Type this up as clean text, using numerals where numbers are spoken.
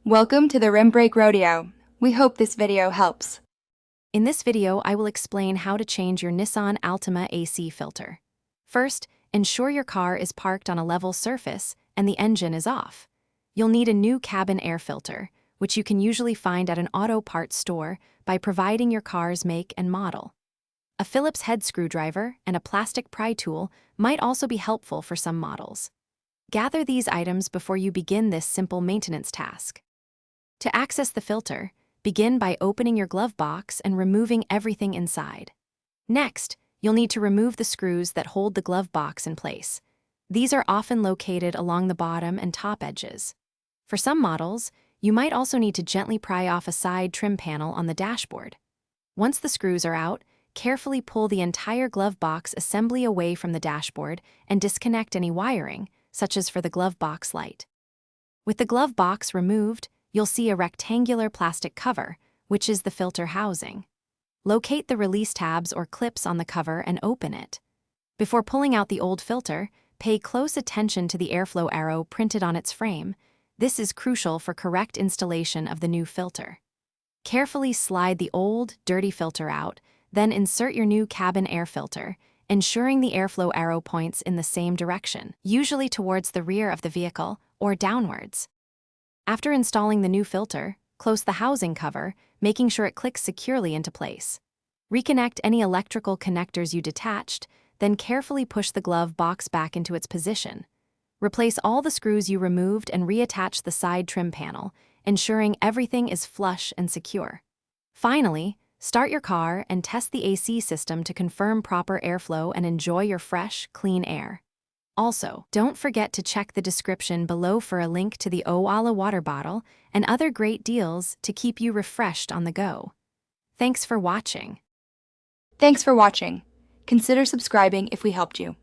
Welcome to the Rim Break Rodeo. We hope this video helps. In this video, I will explain how to change your Nissan Altima AC filter. First, ensure your car is parked on a level surface and the engine is off. You'll need a new cabin air filter, which you can usually find at an auto parts store by providing your car's make and model. A Phillips head screwdriver and a plastic pry tool might also be helpful for some models. Gather these items before you begin this simple maintenance task. To access the filter, begin by opening your glove box and removing everything inside. Next, you'll need to remove the screws that hold the glove box in place. These are often located along the bottom and top edges. For some models, you might also need to gently pry off a side trim panel on the dashboard. Once the screws are out, carefully pull the entire glove box assembly away from the dashboard and disconnect any wiring, such as for the glove box light. With the glove box removed, you'll see a rectangular plastic cover, which is the filter housing. Locate the release tabs or clips on the cover and open it. Before pulling out the old filter, pay close attention to the airflow arrow printed on its frame. This is crucial for correct installation of the new filter. Carefully slide the old, dirty filter out, then insert your new cabin air filter, ensuring the airflow arrow points in the same direction, usually towards the rear of the vehicle or downwards. After installing the new filter, close the housing cover, making sure it clicks securely into place. Reconnect any electrical connectors you detached, then carefully push the glove box back into its position. Replace all the screws you removed and reattach the side trim panel, ensuring everything is flush and secure. Finally, start your car and test the AC system to confirm proper airflow and enjoy your fresh, clean air. Also, don't forget to check the description below for a link to the Owala water bottle and other great deals to keep you refreshed on the go. Thanks for watching. Thanks for watching. Consider subscribing if we helped you.